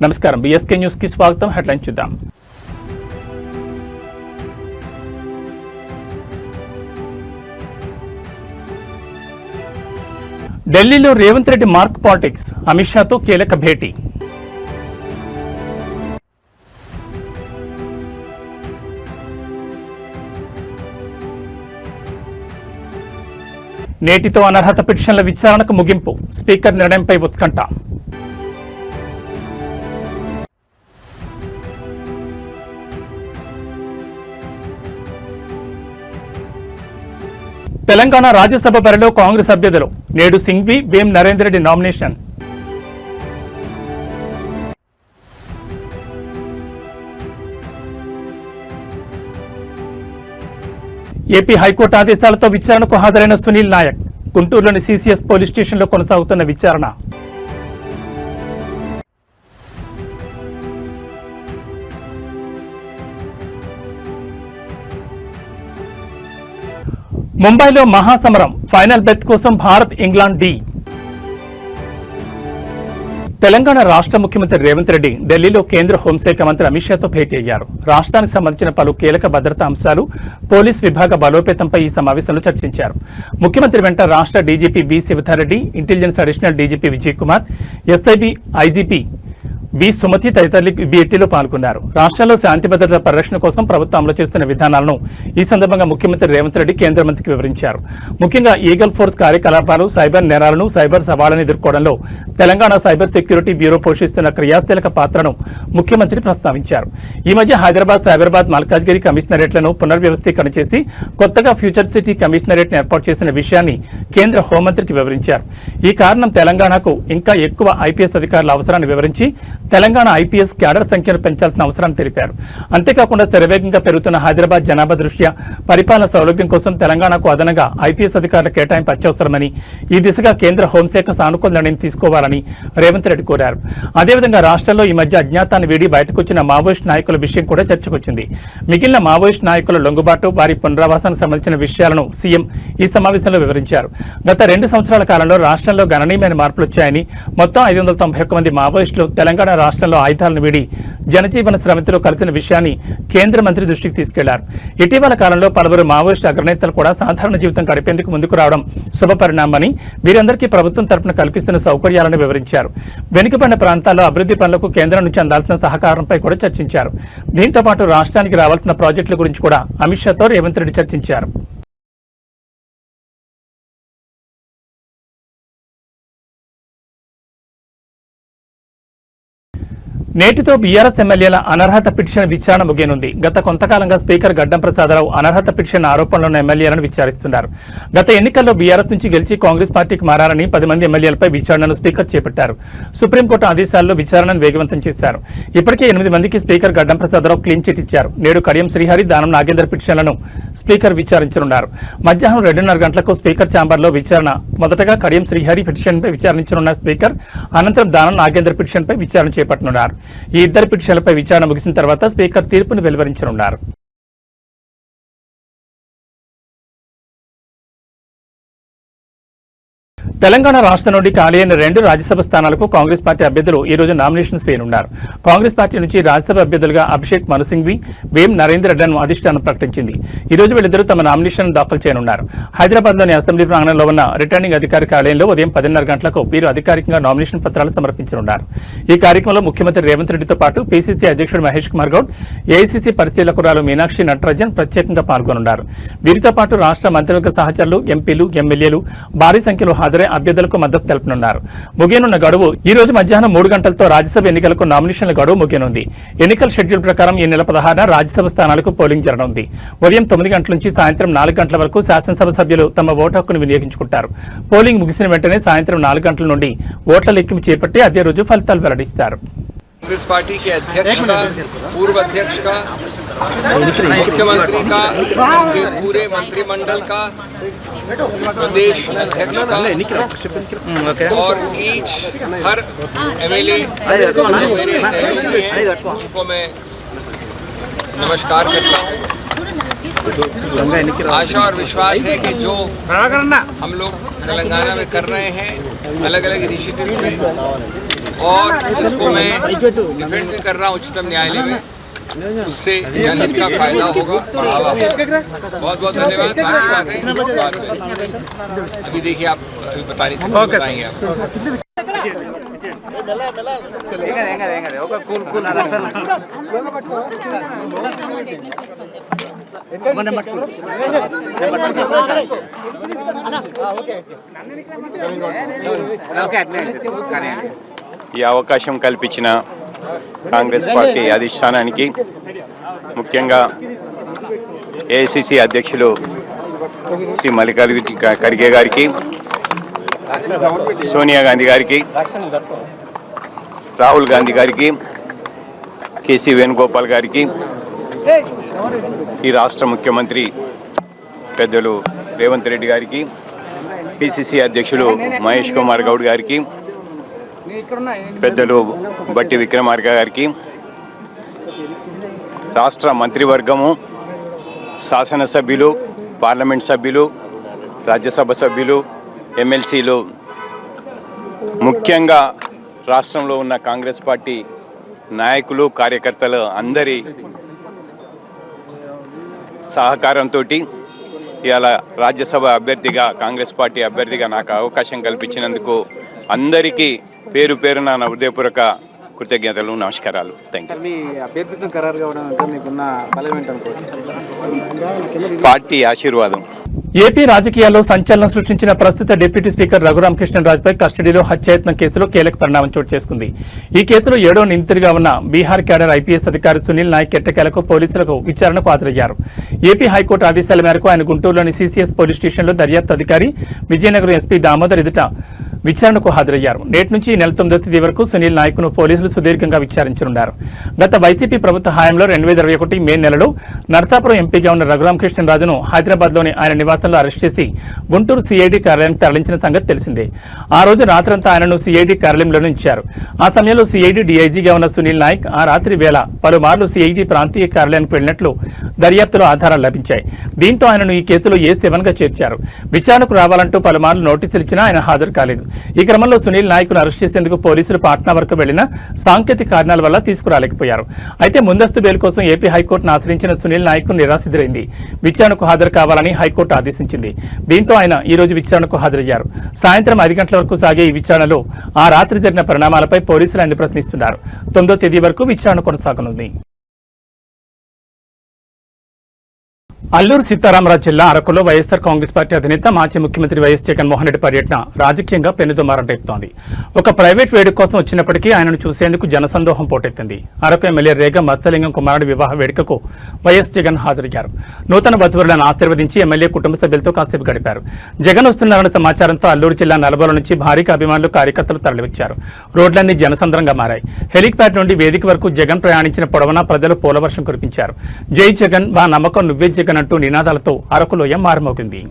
నమస్కారం, BSK news కి స్వాగతం. హెడ్లైన్ చూద్దాం. ఢిల్లీలో రేవంత్ రెడ్డి మార్క్ పాలిటిక్స్, అమిత్ షాతో కీలక భేటీ. నేటితో అనర్హత పిటిషన్ల విచారణకు ముగింపు, స్పీకర్ నిర్ణయంపై ఉత్కంఠ. తెలంగాణ రాజ్యసభ బరిలో కాంగ్రెస్ అభ్యర్థులు, నేడు Singhvi, Vem Narender Reddy nomination. AP high court ఆదేశాలతో విచారణకు హాజరైన సునీల్ నాయక్, గుంటూరులోని సీసీఎస్ పోలీస్ స్టేషన్లో కొనసాగుతున్న విచారణ. ముంబైలో మహాసమరం, ఫైనల్ బెత్ కోసం భారత్ ఇంగ్లాండ్ డి. తెలంగాణ రాష్ట్ర ముఖ్యమంత్రి రేవంత్ రెడ్డి ఢిల్లీలో కేంద్ర హోంశాఖ మంత్రి అమిత్ షాతో భేటీ అయ్యారు. రాష్ట్రానికి సంబంధించిన పలు కీలక భద్రతా అంశాలు, పోలీస్ విభాగ బలోపేతంపై ఈ సమావేశంలో చర్చించారు. ముఖ్యమంత్రి వెంట రాష్ట్ర DGP B శివధారెడ్డి, intelligence additional DGP Vijay Kumar, SIB IGP B Sumathi తదితరులు భేటీలో పాల్గొన్నారు. రాష్ట్రాల్లో శాంతి భద్రత పరిరక్షణ కోసం ప్రభుత్వం అమలు చేస్తున్న విధానాలను ఈ సందర్భంగా ముఖ్యమంత్రి రేవంత్ రెడ్డి కేంద్ర మంత్రికి వివరించారు. ముఖ్యంగా ఈగల్ ఫోర్స్ కార్యకలాపాలు, సైబర్ నేరాలను, సైబర్ సవాళ్లను ఎదుర్కోవడంలో తెలంగాణ సైబర్ సెక్యూరిటీ బ్యూరో పోషిస్తున్న క్రియాశీలక పాత్రను ముఖ్యమంత్రి ప్రస్తావించారు. ఈ మధ్య హైదరాబాద్, సైబరాబాద్, మల్కాజ్గిరి కమిషనరేట్లను పునర్వ్యవస్థీకరణ చేసి కొత్తగా ఫ్యూచర్ సిటీ కమిషనరేట్ను ఏర్పాటు చేసిన విషయాన్ని కేంద్ర హోంమంత్రికి వివరించారు. ఈ కారణం తెలంగాణకు ఇంకా ఎక్కువ ఐపీఎస్ అధికారుల అవసరాన్ని వివరించి తెలంగాణ ఐపీఎస్ క్యాడర్ సంఖ్యను పెంచాల్సిన అవసరాన్ని తెలిపారు. అంతేకాకుండా శరవేగంగా పెరుగుతున్న హైదరాబాద్ జనాభా దృష్ట్యా పరిపాలన సౌలభ్యం కోసం తెలంగాణకు అదనంగా ఐపీఎస్ అధికారుల కేటాయింపు అత్యవసరమని, ఈ దిశగా కేంద్ర హోంశాఖ సానుకూల నిర్ణయం తీసుకోవాలని రేవంత్ రెడ్డి కోరారు. అదేవిధంగా రాష్ట్రంలో ఈ మధ్య అజ్ఞాతాన్ని వీడి బయటకొచ్చిన మావోయిస్ట్ నాయకుల విషయం కూడా చర్చకొచ్చింది. మిగిలిన మావోయిస్ట్ నాయకుల లొంగుబాటు, వారి పునరావాసానికి సంబంధించిన విషయాలను సీఎం ఈ సమావేశంలో వివరించారు. గత 2 సంవత్సరాల కాలంలో రాష్ట్రంలో గణనీయమైన మార్పులు వచ్చాయని, మొత్తం 591 మంది మావోయిస్టులు తెలంగాణ రాష్ట్రంలో ఆయుధాలను వీడి జనజీవన స్రవంతిలో కలిసిన విషయాన్ని కేంద్ర మంత్రి దృష్టికి తీసుకెళ్లారు. ఇటీవల కాలంలో పలువురు మావోయిస్టు అగ్రనేతలు కూడా సాధారణ జీవితం గడిపేందుకు ముందుకు రావడం శుభపరిణామని, వీరందరికీ ప్రభుత్వం తరపున కల్పిస్తున్న సౌకర్యాలను వివరించారు. వెనుకబడిన ప్రాంతాల్లో అభివృద్ధి పనులకు కేంద్రం నుంచి అందాల్సిన సహకారంపై కూడా చర్చించారు. దీంతో పాటు రాష్ట్రానికి రావాల్సిన ప్రాజెక్టుల గురించి కూడా అమిత్ షాతో రేవంత్ రెడ్డి చర్చించారు. నేటితో బీఆర్ఎస్ ఎమ్మెల్యేల అనర్హత పిటిషన్ విచారణ ముగియనుంది. గత కొంతకాలంగా స్పీకర్ గడ్డం ప్రసాదరావు అనర్హత పిటిషన్ ఆరోపణలున్న ఎమ్మెల్యేలను విచారిస్తున్నారు. గత ఎన్నికల్లో బీఆర్ఎస్ నుంచి గెలిచి కాంగ్రెస్ పార్టీకి మారాలని 10 మంది ఎమ్మెల్యేలపై విచారణను స్పీకర్ చేపట్టారు. సుప్రీంకోర్టు ఆదేశాల్లో విచారణను వేగవంతం చేశారు. ఇప్పటికే 8 మందికి స్పీకర్ గడ్డం ప్రసాదరావు క్లీన్ చిట్ ఇచ్చారు. నేడు కడియం శ్రీహరి, దానం నాగేందర్ పిటిషన్లను స్పీకర్ విచారించనున్నారు. మధ్యాహ్నం 2:30 గంటలకు స్పీకర్ ఛాంబర్లో విచారణ. మొదటగా కడియం శ్రీహరి పిటిషన్పై విచారించనున్న స్పీకర్ అనంతరం దానం నాగేందర్ పిటిషన్పై విచారణ చేపట్టనున్నారు. ఈ ఇద్దరు పిటిషన్లపై విచారణ ముగిసిన తర్వాత స్పీకర్ తీర్పును వెలువరించనున్నారు. తెలంగాణ రాష్ట్రం నుండి ఖాళీ అయిన 2 రాజ్యసభ స్థానాలకు కాంగ్రెస్ పార్టీ అభ్యర్థులు ఈ రోజు నామినేషన్స్ వేయనున్నారు. కాంగ్రెస్ పార్టీ నుంచి రాజ్యసభ అభ్యర్థులుగా అభిషేక్ మను సింఘ్వి, వేం నరేందర్ రెడ్డిలను అధిష్టానం ప్రకటించింది. ఈ రోజు వీళ్ళిద్దరూ తమ నామినేషన్ దాఖలు చేయనున్నారు. హైదరాబాద్లోని అసెంబ్లీ ప్రాంగణంలో ఉన్న రిటర్నింగ్ అధికారి కార్యాలయంలో ఉదయం 10:30 గంటలకు వీరు అధికారికంగా నామినేషన్ పత్రాలు సమర్పించనున్నారు. ఈ కార్యక్రమంలో ముఖ్యమంత్రి రేవంత్ రెడ్డితో పాటు పీసీసీ అధ్యక్షుడు మహేష్ కుమార్ గౌడ్, ఏఐసీసీ పరిశీలకురాలు మీనాక్షి నటరాజన్ ప్రత్యేకంగా పాల్గొనున్నారు. వీరితో పాటు రాష్ట్ర మంత్రివర్గ సహచరులు, ఎంపీలు, ఎమ్మెల్యేలు భారీ సంఖ్యలో హాజరై అభ్యర్థులకు మద్దతు తెలుపనున్నారు. ముగియనున్న గడువు ఈ రోజు మధ్యాహ్నం 3 గంటలతో రాజ్యసభ ఎన్నికలకు నామినేషన్ల గడువు ముగియనుంది. ఎన్నికల షెడ్యూల్ ప్రకారం ఈ నెల 16న రాజ్యసభ స్థానాలకు పోలింగ్ జరగనుంది. ఉదయం 9 గంటల నుంచి సాయంత్రం 4 గంటల వరకు శాసనసభ సభ్యులు తమ ఓటు హక్కును వినియోగించుకుంటారు. పోలింగ్ ముగిసిన వెంటనే సాయంత్రం 4 గంటల నుండి ఓట్ల లెక్కింపు చేపట్టి అదే రోజు ఫలితాలు వెల్లడిస్తారు. कांग्रेस पार्टी के अध्यक्ष का, पूर्व अध्यक्ष का, मुख्यमंत्री का, पूरे मंत्रिमंडल का, प्रदेश अध्यक्ष का और हर एमएलए मेरे सहयोगी हैं, उनको मैं नमस्कार करता हूँ। आशा और विश्वास है कि जो हम लोग तेलंगाना में कर रहे हैं अलग अलग इनिशिएटिव में, और जिसको मैं डिफेंड भी कर रहा हूँ उच्चतम न्यायालय में, उससे जनहित का फायदा होगा, बढ़ावा होगा। बहुत बहुत धन्यवाद। अभी देखिए, आप अभी बता नहीं सकते, बताएंगे आप। ఈ అవకాశం కల్పించిన కాంగ్రెస్ పార్టీ అధిష్టానానికి, ముఖ్యంగా ఏఐసిసి అధ్యక్షులు శ్రీ మల్లికార్జున ఖర్గే గారికి, సోనియా గాంధీ గారికి, రాహుల్ గాంధీ గారికి, కేసీ వేణుగోపాల్ గారికి, ఈ రాష్ట్ర ముఖ్యమంత్రి పెద్దలు రేవంత్ రెడ్డి గారికి, పిసిసి అధ్యక్షులు మహేష్ కుమార్ గౌడ్ గారికి, పెద్దలు బట్టి విక్రమార్క గారికి, రాష్ట్ర మంత్రివర్గము, శాసనసభ్యులు, పార్లమెంట్ సభ్యులు, రాజ్యసభ సభ్యులు, ఎమ్మెల్సీలు, ముఖ్యంగా రాష్ట్రంలో ఉన్న కాంగ్రెస్ పార్టీ నాయకులు, కార్యకర్తలు అందరి సహకారంతో ఇవాళ రాజ్యసభ అభ్యర్థిగా, కాంగ్రెస్ పార్టీ అభ్యర్థిగా నాకు అవకాశం కల్పించినందుకు అందరికీ పేరు పేరున నా హృదయపూర్వక కృతజ్ఞతలు, నమస్కారాలు. Thank you. పార్టీ ఆశీర్వాదం. ఏపీ రాజకీయాల్లో సంచలనం సృష్టించిన ప్రస్తుత డిప్యూటీ స్పీకర్ రఘురామకృష్ణరాజుపై కస్టడీలో హత్యాయత్నం కేసులో కీలక పరిణామం చోటు చేసుకుంది. ఈ కేసులో 7వ నిందితుడిగా ఉన్న బీహార్ క్యాడర్ ఐపీఎస్ అధికారి సునీల్ నాయక్ ఎట్టకేలకు పోలీసులకు విచారణకు హాజరయ్యారు. ఏపీ హైకోర్టు ఆదేశాల మేరకు ఆయన గుంటూరులోని సీసీఎస్ పోలీస్ స్టేషన్లో దర్యాప్తు అధికారి విజయనగరం ఎస్పీ దామోదర్ ఎదుట విచారణకు హాజరయ్యారు. నేటి నుంచి ఈ నెల 9వ తేదీ వరకు సునీల్ నాయక్ను పోలీసులు సుదీర్ఘంగా విచారించనున్నారు. గత వైసీపీ ప్రభుత్వ హయాంలో 2021 మే నెలలో నరసాపురం ఎంపీగా ఉన్న రఘురామకృష్ణరాజును హైదరాబాద్లోని ఆయన నివాసంలో అరెస్ట్ చేసి గుంటూరు సిఐడి కార్యాలయానికి తరలించిన సంగతి తెలిసిందే. ఆ రోజు రాత్రంతా ఆయనను సిఐడి కార్యాలయంలోనే ఉంచారు. ఆ సమయంలో సిఐడి డీఐజీగా ఉన్న సునీల్ నాయక్ ఆ రాత్రి వేళ పలుమార్లు సిఐడి ప్రాంతీయ కార్యాలయానికి వెళ్లినట్లు దర్యాప్తులో ఆధారాలు లభించాయి. దీంతో ఆయనను ఈ కేసులో A7గా చేర్చారు. విచారణకు రావాలంటూ పలుమార్లు నోటీసులు ఇచ్చినా ఆయన హాజరు కాలేదు. ఈ క్రమంలో సునీల్ నాయక్ను అరెస్ట్ చేసేందుకు పోలీసులు పాట్నా వరకు వెళ్లిన సాంకేతిక కారణాల వల్ల తీసుకురాలేకపోయారు. అయితే ముందస్తు బెయిల్ కోసం ఏపీ హైకోర్టును ఆశ్రయించిన సునీల్ నాయక్ నిరాశెదురైంది. విచారణకు హాజరు కావాలని హైకోర్టు ఆదేశించింది. దీంతో ఆయన ఈ రోజు విచారణకు హాజరయ్యారు. సాయంత్రం 5 గంటల వరకు సాగే ఈ విచారణలో ఆ రాత్రి జరిగిన పరిణామాలపై పోలీసులు ఆయన ప్రశ్నిస్తున్నారు. 9వ తేదీ వరకు విచారణ కొనసాగనుంది. అల్లూరు సీతారామరాజు జిల్లా అరకులో వైఎస్ఆర్ కాంగ్రెస్ పార్టీ అధినేత మాజీ ముఖ్యమంత్రి వైఎస్ జగన్మోహన్ రెడ్డి పర్యటన రాజకీయంగా పెనుదుమారం రేపుతోంది. ఒక ప్రైవేట్ వేడుక కోసం వచ్చినప్పటికీ ఆయనను చూసేందుకు జనసందోహం పోటెత్తింది. అరకు ఎమ్మెల్యే రేగ మత్స్యలింగం కుమారుడి వివాహ వేడుకకు వైఎస్ జగన్ హాజరయ్యారు. నూతన వధువులను ఆశీర్వదించి ఎమ్మెల్యే కుటుంబ సభ్యులతో కాసేపు గడిపారు. జగన్ వస్తున్నారన్న సమాచారంతో అల్లూరు జిల్లా నలుబోల నుంచి భారీగా అభిమానులు, కార్యకర్తలు తరలివచ్చారు. రోడ్లన్నీ జనసంద్రంగా మారాయి. హెలిప్యాడ్ నుండి వేదిక వరకు జగన్ ప్రయాణించిన పొడవునా ప్రజలు పూలవర్షం కురిపించారు. జై జగన్, మా నమ్మకం నువ్వే జగన్ అంటూ నినాదాలతో అరకులోయ మారుమోగింది.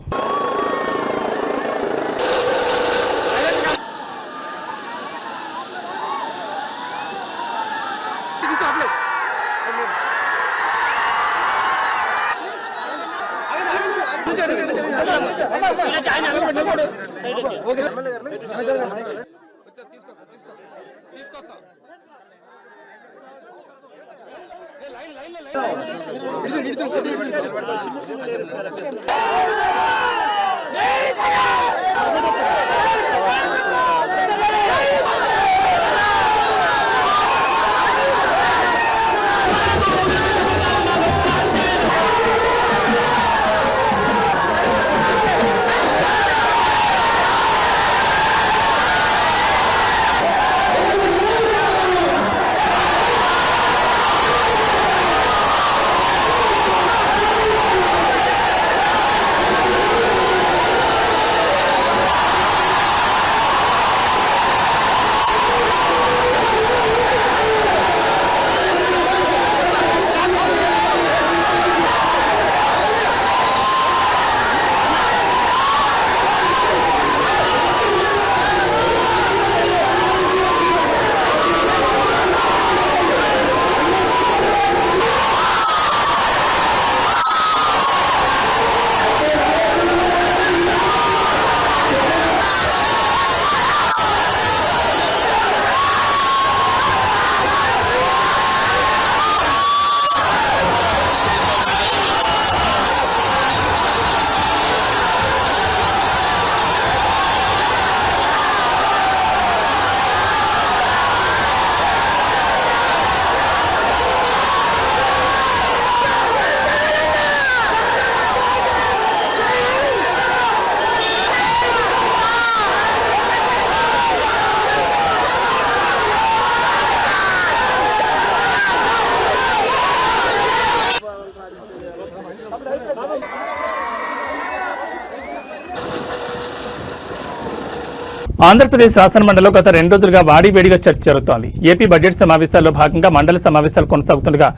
ఆంధ్రప్రదేశ్ శాసనమండలిలో గత 2 రోజులుగా వాడివేడిగా చర్చ జరుగుతోంది. ఏపీ బడ్జెట్ సమావేశాల్లో భాగంగా మండలి సమావేశాలు కొనసాగుతుండగా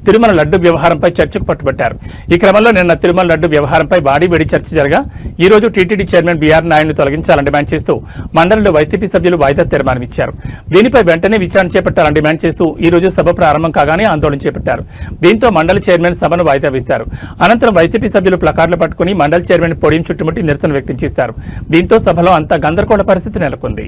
తిరుమల లడ్డు వ్యవహారంపై చర్చకు పట్టుబట్టారు. ఈ క్రమంలో నిన్న తిరుమల లడ్డు వ్యవహారంపై వాడివేడి చర్చ జరగా ఈ రోజు టీటీడీ చైర్మన్ బీఆర్ నాయుడును తొలగించాలని డిమాండ్ చేస్తూ మండలిలో వైసీపీ సభ్యులు వాయిదా తీర్మానమిచ్చారు. దీనిపై వెంటనే విచారణ చేపట్టాలని డిమాండ్ చేస్తూ ఈ రోజు సభ ప్రారంభం కాగానే ఆందోళన చేపట్టారు. దీంతో మండలి చైర్మన్ సభను వాయిదా వేశారు. అనంతరం వైసీపీ సభ్యులు ప్లకార్డులు పట్టుకుని మండలి చైర్మన్ పొడియం చుట్టుముట్టి నిరసన వ్యక్తం చేశారు. దీంతో సభలో అంతా గందరగోళ పరిస్థితి నెలకొంది.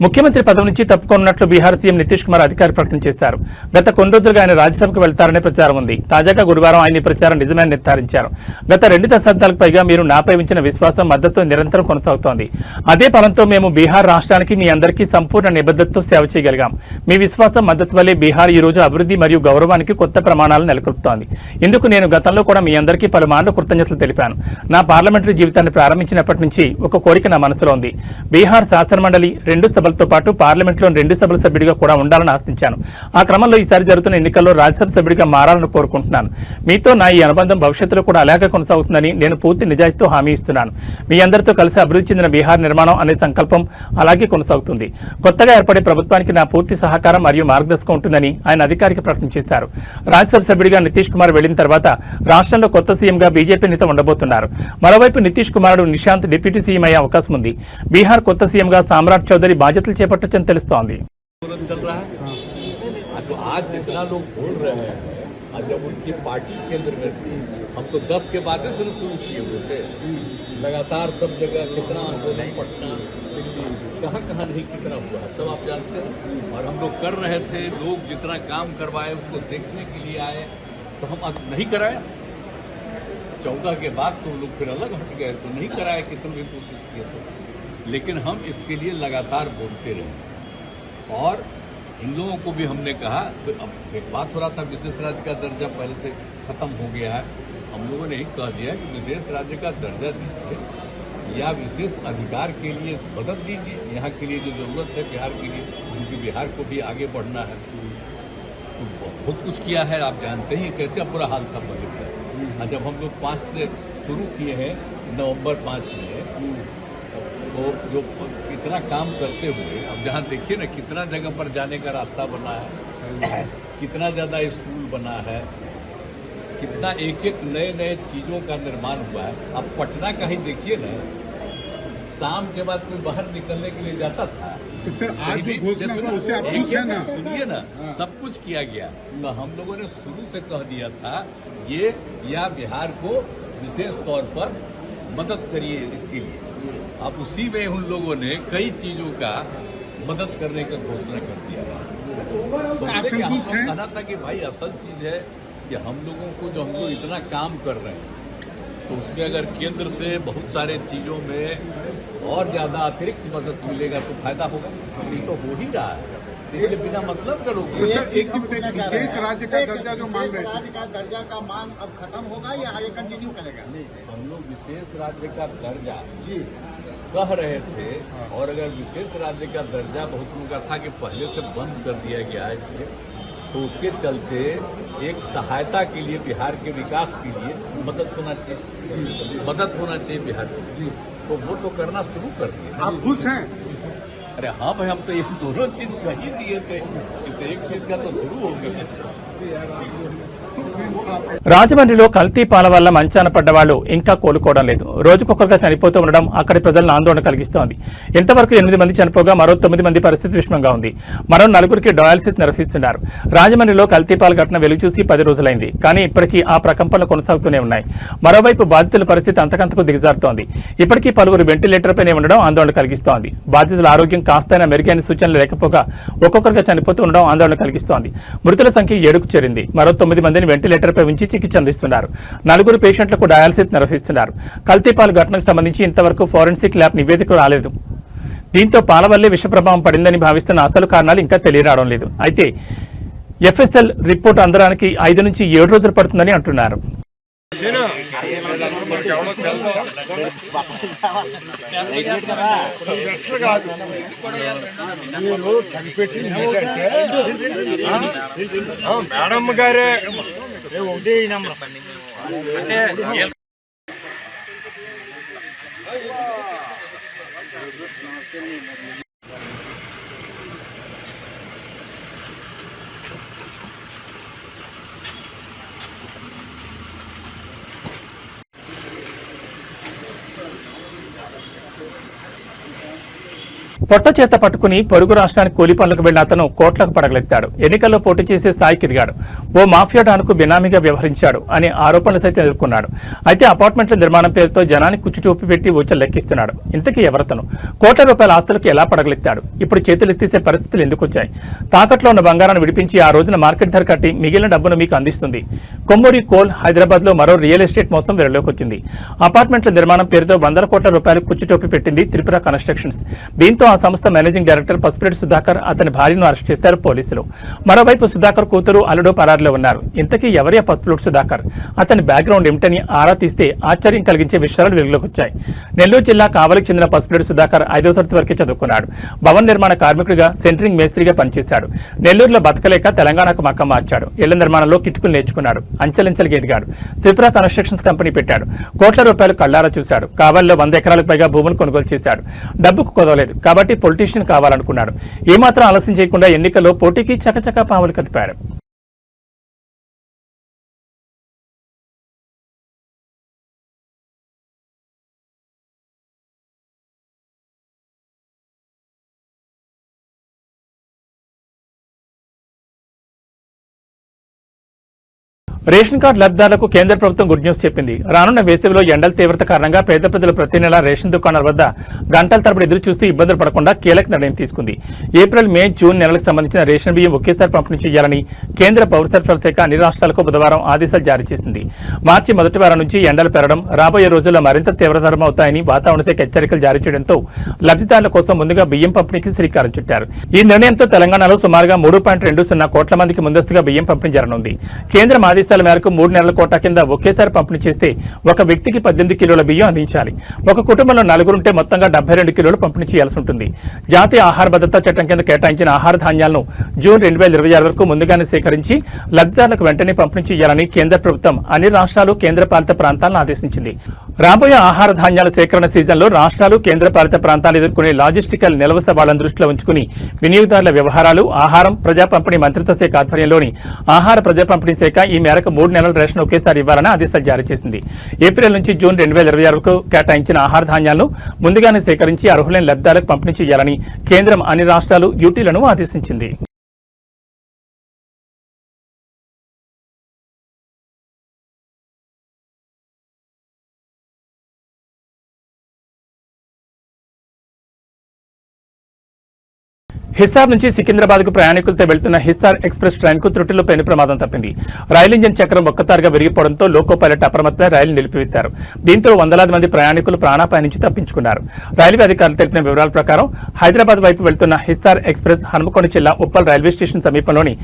ముఖ్యమంత్రి పదవి నుంచి తప్పుకోనున్నట్లు బీహార్ సీఎం నితీష్ కుమార్ అధికారిక ప్రకటన చేశారు. గత కొన్ని రోజులుగా ఆయన రాజ్యసభకు వెళ్తారనే ప్రచారం ఉంది. తాజాగా గురువారం ఆయన ఈ ప్రచారం నిజమని నిర్ధారించారు. గత 2 దశాబ్దాలకు పైగా మీరు నాపై ఉంచిన విశ్వాసం, మద్దతు నిరంతరం కొనసాగుతోంది. అదే ఫలంతో మేము బీహార్ రాష్ట్రానికి మీ అందరికీ సంపూర్ణ నిబద్ధతతో సేవ చేయగలిగాం. మీ విశ్వాసం, మద్దతు వల్లే బీహార్ ఈ రోజు అభివృద్ధి మరియు గౌరవానికి కొత్త ప్రమాణాలు నెలకొల్పుతోంది. ఇందుకు నేను గతంలో కూడా మీ అందరికీ పలుమార్లు కృతజ్ఞతలు తెలిపాను. నా పార్లమెంటరీ జీవితాన్ని ప్రారంభించినప్పటి నుంచి ఒక కోరిక నా మనసులో ఉంది. బీహార్ శాసనమండలి 2 సభలతో పాటు పార్లమెంట్లో 2 సభల సభ్యుడిగా కూడా ఉండాలని ఆశించాను. ఆ క్రమంలో ఈసారి జరుగుతున్న ఎన్నికల్లో రాజ్యసభ సభ్యుడిగా మారాలని కోరుకుంటున్నాను. మీతో నా ఈ అనుబంధం భవిష్యత్తులో కూడా అలాగే కొనసాగుతుందని నేను పూర్తి నిజాయితీతో హామీ ఇస్తున్నాను. మీ అందరితో కలిసి అభివృద్ధి చెందిన బీహార్ నిర్మాణం అనే సంకల్పం అలాగే కొనసాగుతుంది. కొత్తగా ఏర్పడే ప్రభుత్వానికి నా పూర్తి సహకారం మరియు మార్గదర్శకం ఉంటుందని ఆయన అధికారిక ప్రకటన చేశారు. రాజ్యసభ సభ్యుడిగా నితీష్ కుమార్ వెళ్లిన తర్వాత రాష్ట్రంలో కొత్త సీఎంగా బీజేపీ నేత ఉండబోతున్నారు. మరోవైపు నితీష్ కుమారుడు నిశాంత్ డిప్యూటీ సీఎం అయ్యే అవకాశం ఉంది. బీహార్ కొత్త సీఎంగా సామ్రాట్ చౌదరి బాధ్యతలు చేపట్టొచ్చని తెలుస్తోంది. चल रहा है तो आज जितना लोग बोल रहे हैं और जब उनकी पार्टी केंद्र में थी हम तो 10 के बाद से शुरू किए हुए थे। लगातार सब जगह कितना आंदोलन, पटना, दिल्ली, कहाँ कहाँ नहीं कितना हुआ सब आप जानते हैं। और हम लोग कर रहे थे, लोग जितना काम करवाए उसको देखने के लिए आए, तो हम अब नहीं कराए। 14 के बाद तुम लोग फिर अलग हट गए तो नहीं कराए कि तुम भी कोशिश किए थे, लेकिन हम इसके लिए लगातार बोलते रहे। और इन लोगों को भी हमने कहा, तो अब एक बात हो रहा था विशेष राज्य का दर्जा पहले से खत्म हो गया है। हम लोगों ने ही कह दिया कि विशेष राज्य का दर्जा दीजिए या विशेष अधिकार के लिए मदद दीजिए। यहाँ के लिए जो जरूरत है बिहार के लिए, क्योंकि बिहार को भी आगे बढ़ना है। तो बहुत कुछ किया है, आप जानते हैं कैसे बुरा हाल था बजट का। जब हम लोग 5 से शुरू किए हैं, नवंबर 5 में, तो जो इतना काम करते हुए अब जहाँ देखिए ना कितना जगह पर जाने का रास्ता बना है, कितना ज्यादा स्कूल बना है, कितना एक एक नए नए चीजों का निर्माण हुआ है। अब पटना का ही देखिए ना, शाम के बाद कोई बाहर निकलने के लिए जाता था, आज जो घोषणा हुआ उसे आप खुश हैं ना? सुनिए ना, सब कुछ किया गया। तो हम लोगों ने शुरू से कह दिया था ये या बिहार को विशेष तौर पर मदद करिए इसके लिए। अब उसी में उन लोगों ने कई चीजों का मदद करने का घोषणा कर दिया। तो आप संतुष्ट हैं? कहना था कि भाई असल चीज है कि हम लोगों को जो हम लोग इतना काम कर रहे हैं, तो उसमें अगर केंद्र से बहुत सारे चीजों में और ज्यादा अतिरिक्त मदद मिलेगा तो फायदा होगा। ये तो हो ही रहा है, इसलिए बिना मतलब करोगे। विशेष राज्य का दर्जा जो मांग रहे थे, राज्य का दर्जा का मांग अब खत्म होगा या आगे कंटिन्यू करेगा? हम लोग विशेष राज्य का दर्जा कह रहे थे, और अगर विशेष राज्य का दर्जा बहुत लोगों का था कि पहले से बंद कर दिया गया है इसलिए, तो उसके चलते एक सहायता के लिए बिहार के विकास के लिए मदद होना चाहिए, मदद होना चाहिए बिहार को। तो वो तो करना शुरू कर दिए। आप खुश हैं? अरे हाँ भाई, हम तो ये दोनों चीज कह ही दिए थे, तो एक चीज का तो शुरू हो गया। రాజమండ్రిలో కల్తీ పాల వల్ల మంచాన పడ్డ వాళ్ళు ఇంకా కోలుకోవడం లేదు. రోజుకొకరుగా చనిపోతూ ఉండడం అక్కడి ప్రజలను ఆందోళన కలిగిస్తోంది. ఇంతవరకు 8 మంది చనిపోగా మరో 9 మంది పరిస్థితి విషమంగా ఉంది. మరో 4 డయాలసిస్ నిర్వహిస్తున్నారు. రాజమండ్రిలో కల్తీ పాల ఘటన వెలుగుచూసి 10 రోజులైంది. కానీ ఇప్పటికీ ఆ ప్రకంపనలు కొనసాగుతూనే ఉన్నాయి. మరోవైపు బాధితుల పరిస్థితి అంతకంతకు దిగజారుతోంది. ఇప్పటికీ పలువురు వెంటిలేటర్పైనే ఉండడం ఆందోళన కలిగిస్తోంది. బాధితుల ఆరోగ్యం కాస్తైనా మెరుగైన సూచనలు లేకపోగా ఒక్కొక్కరుగా చనిపోతూ ఉండడం ఆందోళన కలిగిస్తోంది. మృతుల సంఖ్య 7కు చేరింది. మరో 9 మందిని వెంటిలేటర్పై ఉంచి చికిత్స అందిస్తున్నారు. 4 పేషెంట్లకు డయాలసిస్ నిర్వహిస్తున్నారు. కల్తీపాలు ఘటనకు సంబంధించి ఇంతవరకు ఫోరెన్సిక్ ల్యాబ్ నివేదికలు రాలేదు. దీంతో పాల వల్లే విష ప్రభావం పడిందని భావిస్తున్న అసలు కారణాలు ఇంకా తెలియరావడం లేదు. అయితే ఎఫ్ఎస్ఎల్ రిపోర్ట్ అందడానికి 5 నుంచి 7 రోజులు పడుతుందని అంటున్నారు. మీరు కనిపెట్టింది ఏంటంటే మేడం గారే ఒకటి నెంబర్ అంటే పొట్ట చేత పట్టుకుని పొరుగు రాష్ట్రానికి కూలి పనులకు వెళ్లిన అతను కోట్లకు పడగలెత్తాడు. ఎన్నికల్లో పోటీ చేసే స్థాయికి ఎదిగాడు. ఓ మాఫియా డాన్కు బినామీగా వ్యవహరించాడు అనే ఆరోపణలు సైతం ఎదుర్కొన్నాడు. అయితే అపార్ట్మెంట్ల నిర్మాణం పేరుతో జనాన్ని కుచ్చుటూపి పెట్టి వచ్చి లెక్కిస్తున్నాడు. ఇంతకీ ఎవరతను? కోట్ల రూపాయల ఆస్తులకు ఎలా పడగలెత్తాడు? ఇప్పుడు చేతులు ఎత్తేసే పరిస్థితులు ఎందుకు వచ్చాయి? తాకట్లో ఉన్న బంగారాన్ని విడిపించి ఆ రోజున మార్కెట్ ధర కట్టి మిగిలిన డబ్బును మీకు అందిస్తుంది. కొమ్మూరి కోల్ హైదరాబాద్ లో మరో రియల్ ఎస్టేట్ మొత్తం వెలుగులోకి వచ్చింది. అపార్ట్మెంట్ల నిర్మాణం పేరుతో 100 కోట్ల రూపాయలు కుచ్చుటోపి పెట్టింది త్రిపుర కన్స్ట్రక్షన్స్. దీంతో ఆ సంస్థ మేనేజింగ్ డైరెక్టర్ పసుపురెడ్డి సుధాకర్ అతని భార్యను అరెస్ట్ చేశారు పోలీసులు. మరోవైపు సుధాకర్ కూతురు అల్లుడు పరారులో ఉన్నారు. ఇంతకీ ఎవరి పసుపురెడ్డి సుధాకర్? అతని బ్యాక్గ్రౌండ్ ఏమిటని ఆరా తీస్తే ఆశ్చర్యం కలిగించే విషయాలు వెలుగులోకి వచ్చాయి. నెల్లూరు జిల్లా కావలికి చెందిన పసుపురెడ్డి సుధాకర్ 5వ తరగతి వరకే చదువుకున్నాడు. భవన నిర్మాణ కార్మికుడిగా సెంటరింగ్ మేస్త్రిగా పనిచేశాడు. నెల్లూరులో బతకలేక తెలంగాణకు మక్కం మార్చాడు. ఇళ్ల నిర్మాణంలో కిటుకులు నేర్చుకున్నాడు. అంచెలంచెలుగా ఎదిగాడు. త్రిపుర కన్స్ట్రక్షన్స్ కంపెనీ పెట్టాడు. కోట్ల రూపాయలు కళ్లారా చూశాడు. కావలిలో 100 ఎకరాలకు పైగా భూములు కొనుగోలు చేశాడు. డబ్బుకు కుదవలేదు కాబట్టి పొలిటీషియన్ కావాలనుకున్నాడు. ఏమాత్రం ఆలస్యం చేయకుండా ఎన్నికల్లో పోటీకి చకచకా పావులు కదిపాడు. రేషన్ కార్డు లబ్ధిదారులకు కేంద్ర ప్రభుత్వం గుడ్ న్యూస్ చెప్పింది. రానున్న వేసవిలో ఎండల తీవ్రత కారణంగా పేద ప్రజలు ప్రతి నెల రేషన్ దుకాణాల వద్ద గంటల తరబడి ఎదురు చూస్తూ ఇబ్బందులు పడకుండా కీలక నిర్ణయం తీసుకుంది. ఏప్రిల్, మే, జూన్ నెలలకు సంబంధించిన రేషన్ బియ్యం ఒకేసారి పంపిణీ చేయాలని కేంద్ర పౌర సరఫరాల శాఖ అన్ని రాష్ట్రాలకు బుధవారం ఆదేశాలు జారీ చేసింది. మార్చి మొదటి వారం నుంచి ఎండలు పెరగడం, రాబోయే రోజుల్లో మరింత తీవ్రతరమవుతాయని వాతావరణ శాఖ హెచ్చరికలు జారీ చేయడంతో లబ్ధిదారుల కోసం ముందుగా బియ్యం పంపిణీకి శ్రీకారం చుట్టారు. ఈ నిర్ణయంతో తెలంగాణలో సుమారుగా 3.20 కోట్ల మందికి ముందస్తుగా బియ్యం పంపిణీ జరగనుంది. కేంద్రం ఆదేశాల మేరకు 3 నెలల కోటా కింద ఒకేసారి పంపిణీ చేస్తే ఒక వ్యక్తికి 18 కిలోల బియ్యం అందించాలి. ఒక కుటుంబంలో 4 ఉంటే మొత్తంగా 72 కిలోలు పంపిణీ చేయాల్సి ఉంటుంది. జాతీయ ఆహార భద్రతా చట్టం కింద కేటాయించిన ఆహార ధాన్యాలను జూన్ 2026 వరకు ముందుగానే సేకరించి లబ్ధిదారులకు వెంటనే పంపిణీ చేయాలని కేంద్ర ప్రభుత్వం అన్ని రాష్ట్రాలు, కేంద్రపాలిత ప్రాంతాలను ఆదేశించింది. రాబోయే ఆహార ధాన్యాల సేకరణ సీజన్లో రాష్ట్రాలు, కేంద్రపాలిత ప్రాంతాలు ఎదుర్కొనే లాజిస్టికల్ నిల్వ సవాళ్లను దృష్టిలో ఉంచుకుని వినియోగదారుల వ్యవహారాలు, ఆహారం, ప్రజా పంపిణీ మంత్రిత్వ శాఖ ఆధ్వర్యంలోని ఆహార ప్రజా పంపిణీ శాఖ ఈ మేరకు 3 నెలల రేషన్ ఒకేసారి ఇవ్వాలని ఆదేశాలు జారీ చేసింది. ఏప్రిల్ నుంచి జూన్ 2026 వరకు కేటాయించిన ఆహార ధాన్యాలను ముందుగానే సేకరించి అర్హులైన లబ్ధిదారులకు పంపిణీ చేయాలని కేంద్రం అన్ని రాష్ట్రాలు, యూటీలను ఆదేశించింది. హిస్సార్ నుంచి సికింద్రాబాద్కు ప్రయాణికులతో వెళ్తున్న హిస్సార్ ఎక్స్ప్రెస్ ట్రైన్కు త్రుటిలో పెను ప్రమాదం తప్పింది. రైలు ఇంజిన్ చక్రం ఒక్కసారిగా విరిగిపోవడంతో లోకో పైలట్ అప్రమత్తమై రైలు నిలిపివేశారు. దీంతో వందలాది మంది ప్రయాణికులు ప్రాణాపాయ నుంచి తప్పించుకున్నారు. రైల్వే అధికారులు తెలిపిన వివరాల ప్రకారం హైదరాబాద్ వైపు వెళ్తున్న హిస్సార్ ఎక్స్ప్రెస్ హనుమకొండ జిల్లా ఉప్పల్ రైల్వే స్టేషన్ సమీపంలోని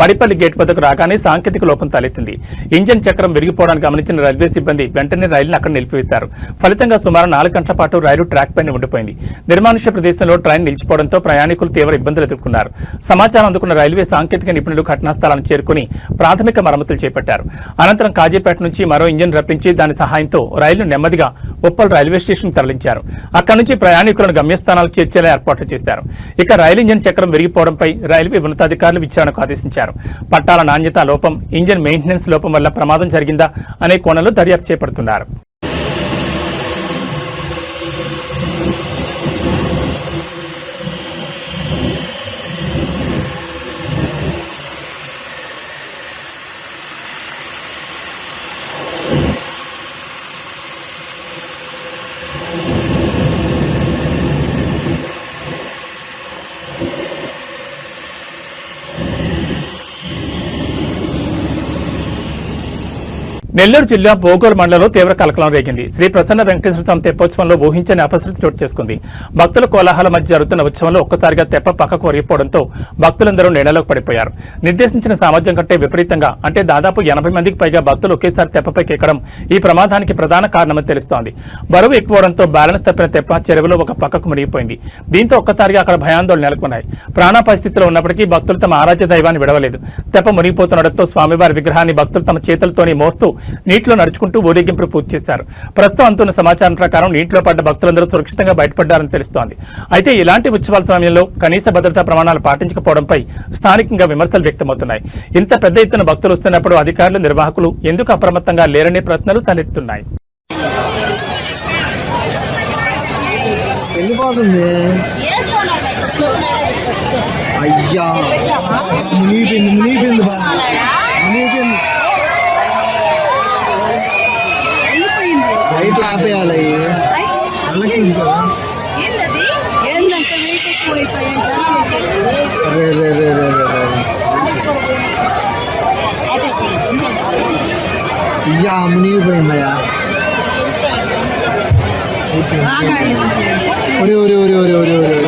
మడిపల్లి గేట్ వద్దకు రాగానే సాంకేతిక లోపం తలెత్తింది. ఇంజిన్ చక్రం విరిగిపోవడానికి గమనించిన రైల్వే సిబ్బంది వెంటనే రైలును అక్కడ నిలిపివేశారు. ఫలితంగా సుమారు 4 గంటల పాటు రైలు ట్రాక్ పైన ఉండిపోయింది. నిర్మానుష్య ప్రదేశంలో ట్రైన్ నిలిచిపోవడంతో ప్రయాణికులు తీవ్ర ఇబ్బందులు ఎదుర్కొన్నారు. సమాచారం అందుకున్న రైల్వే సాంకేతిక నిపుణులు ఘటనా స్థలాన్ని చేరుకుని ప్రాథమిక మరమ్మతులు చేపట్టారు. అనంతరం కాజీపేట నుంచి మరో ఇంజిన్ రప్పించి దాని సహాయంతో రైలును నెమ్మదిగా ఉప్పల్ రైల్వే స్టేషన్ తరలించారు. అక్కడి నుంచి ప్రయాణికులను గమ్యస్థానాలకు చేర్చేలా ఏర్పాట్లు చేశారు. ఇక రైలు ఇంజిన్ చక్రం విరిగిపోవడంపై రైల్వే ఉన్నతాధికారులు విచారణకు ఆదేశించారు. పట్టాల నాణ్యత లోపం, ఇంజిన్ మెయింటెనెన్స్ లోపం వల్ల ప్రమాదం జరిగిందా అనే కోణంలో దర్యాప్తు చేపడుతున్నారు. నెల్లూరు జిల్లా బోగోలు మండలంలో తీవ్ర కలకలం రేగింది. శ్రీ ప్రసన్న వెంకటేశ్వర స్వామి తెప్పోత్సవంలో ఊహించని అపశృతి చోటు చేసుకుంది. భక్తుల కోలాహల మధ్య జరుగుతున్న ఉత్సవంలో ఒక్కసారిగా తెప్ప పక్కకు ఒరిగిపోవడంతో భక్తులందరూ నీళ్లలోకి పడిపోయారు. నిర్దేశించిన సామర్థ్యం కంటే విపరీతంగా అంటే దాదాపు 80 మందికి పైగా భక్తులు ఒకేసారి తెప్పపైకి ఎక్కడం ఈ ప్రమాదానికి ప్రధాన కారణమని తెలుస్తోంది. బరువు ఎక్కువడంతో బ్యాలెన్స్ తప్పిన తెప్ప చెరువులో ఒక పక్కకు మునిగిపోయింది. దీంతో ఒక్కసారిగా అక్కడ భయాందోళన నెలకొన్నాయి. ప్రాణాపాయస్థితిలో ఉన్నప్పటికీ భక్తులు తమ ఆరాధ్య దైవాన్ని విడవలేదు. తెప్ప మునిగిపోతుండటంతో స్వామివారి విగ్రహాన్ని భక్తులు తమ చేతులతోనే మోస్తూ నీటిలో నడుచుకుంటూ ఊరేగింపులు పూర్తి చేశారు. ప్రస్తుతం అందుతున్న సమాచారం ప్రకారం నీటిలో పడ్డ భక్తులందరూ సురక్షితంగా బయటపడ్డారని తెలుస్తోంది. అయితే ఇలాంటి ఉత్సవాల సమయంలో కనీస భద్రతా ప్రమాణాలు పాటించకపోవడంపై స్థానికంగా విమర్శలు వ్యక్తమవుతున్నాయి. ఇంత పెద్ద ఎత్తున భక్తులు వస్తున్నప్పుడు అధికారులు నిర్వాహకులు ఎందుకు అప్రమత్తంగా లేరనే ప్రశ్నలు తలెత్తున్నాయి. అయ్యా మునిగిపోయింది బయట ఆపేయాలి. అయ్యా మునిగిపోయిందయ్యా. ఒరే ఒరే ఒరే ఒరే ఒరే ఒరే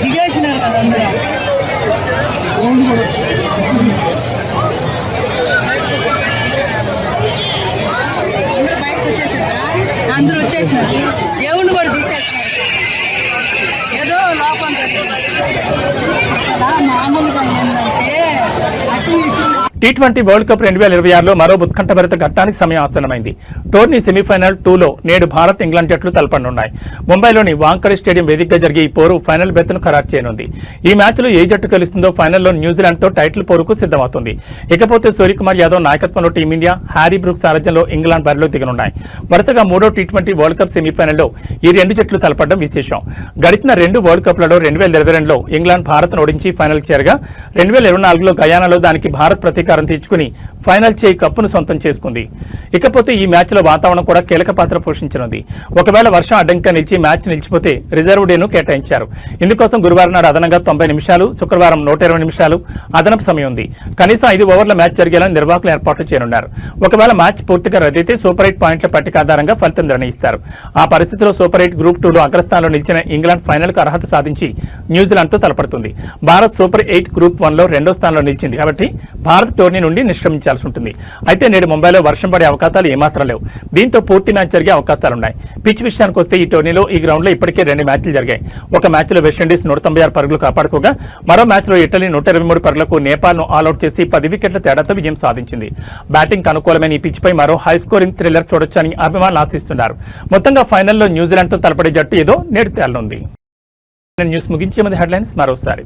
దిగేసినారు కదా అందరూ బయటకు వచ్చేసారా? అందరూ వచ్చేసినారు. దేవుణ్ణి కూడా తీసేసినారు. ఏదో లోపం మామూలుగా ఏంటంటే అటు ఇటు. T20 వరల్డ్ కప్ 2026లో మరో ఉత్కంఠభరిత ఘట్టానికి సమయం ఆసన్నమైంది. టోర్నీ సెమీఫైనల్ 2లో నేడు భారత్ ఇంగ్లాండ్ జట్లు తలపడనున్నాయి. ముంబైలోని వాంకడే స్టేడియం వేదికగా జరిగే ఈ పోరు ఫైనల్ బెర్త్ను ఖరారు చేయనుంది. ఈ మ్యాచ్లో ఏ జట్టు గెలుస్తుందో ఫైనల్లో న్యూజిలాండ్తో టైటిల్ పోరుకు సిద్ధమవుతుంది. ఇకపోతే సూర్యకుమార్ యాదవ్ నాయకత్వంలో టీమిండియా, హ్యారీ బ్రూక్ సారథ్యంలో ఇంగ్లాండ్ బరిలో దిగనున్నాయి. వరుసగా మూడో T20 వరల్డ్ కప్ సెమీఫైనల్లో ఈ రెండు జట్లు తలపడడం విశేషం. గడిచిన 2 వరల్డ్ కప్లలో 2022లో ఇంగ్లాండ్ భారత్ను ఓడించి ఫైనల్ చేరగా 2024లో గయానాలో దానికి భారత్ ప్రతీకారం తీర్చుకుని ఫైనల్ చేయి కప్పును సొంతం చేసుకుంది. ఇకపోతే ఈ మ్యాచ్లో వాతావరణం కూడా కీలక పాత్ర పోషించనుంది. ఒకవేళ వర్షం అడ్డంకిగా నిలిచి మ్యాచ్ నిలిచిపోతే రిజర్వ్ డేను కేటాయించారు. ఇందుకోసం గురువారం నాడు అదనంగా 90 నిమిషాలు, శుక్రవారం 120 నిమిషాలు అదనపు సమయం ఉంది. కనీసం 5 ఓవర్ల మ్యాచ్ జరిగేలా నిర్వాహకులు ఏర్పాట్లు చేయనున్నారు. ఒకవేళ మ్యాచ్ పూర్తిగా రద్దయితే సూపర్ 8 పాయింట్ల పట్టిక ఆధారంగా ఫలితం నిర్ణయిస్తారు. ఆ పరిస్థితిలో సూపర్ 8 గ్రూప్ 2లో అగ్రస్థానంలో నిలిచిన ఇంగ్లాండ్ ఫైనల్కు అర్హత సాధించి న్యూజిలాండ్తో తలపడుతుంది. భారత్ సూపర్ 8 గ్రూప్ 1లో 2వ స్థానంలో నిలిచింది కాబట్టి భారత్ టోర్నీ నుండి నిష్క్రమించాల్సి ఉంటుంది. అయితే నేడు ముంబైలో వర్షం పడే అవకాశాలు ఏమాత్రం లేవు. దీంతో పూర్తి మ్యాచ్ జరిగే అవకాశాలున్నాయి. పిచ్ విషయానికి వస్తే ఈ టోర్నీలో ఈ గ్రౌండ్లో ఇప్పటికే 2 మ్యాచ్లు జరిగాయి. ఒక మ్యాచ్లో వెస్టిండీస్ 196 పరుగులు కాపాడుకోగా మరో మ్యాచ్లో ఇటలీ 123 పరుగులకు నేపాల్ను ఆల్అౌట్ చేసి 10 వికెట్ల తేడాతో విజయం సాధించింది. బ్యాటింగ్ అనుకూలమైన ఈ పిచ్పై మరో హై స్కోరింగ్ థ్రిల్లర్ చూడొచ్చని అభిమానులు ఆశిస్తున్నారు. మొత్తంగా ఫైనల్లో న్యూజిలాండ్తో తలపడే జట్టు ఏదో నేడు తేలనుంది. న్యూస్ ముగించే ముందు హెడ్లైన్స్ మరోసారి.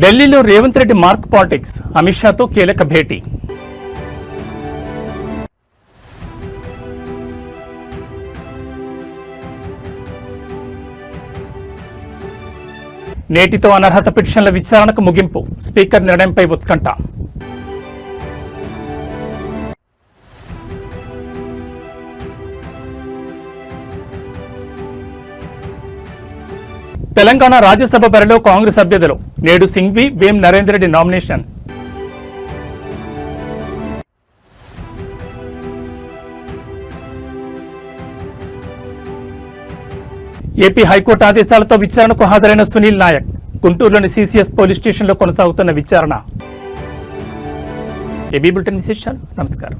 ఢిల్లీలో రేవంత్ రెడ్డి మార్క్ పాలిటిక్స్, అమిత్ షాతో కీలక భేటీ. నేటితో అనర్హత పిటిషన్ల విచారణకు ముగింపు, స్పీకర్ నిర్ణయంపై ఉత్కంఠ. తెలంగాణ రాజ్యసభ బరిలో కాంగ్రెస్ అభ్యర్థులు, నేడు Singhvi, Vem Narender Reddy nomination. AP high court ఆదేశాలతో విచారణకు హాజరైన సునీల్ నాయక్. గుంటూరులోని సీసీఎస్ పోలీస్ స్టేషన్లో కొనసాగుతున్న విచారణ. ఏబీ బులెటిన్ విశేషాలు. నమస్కారం.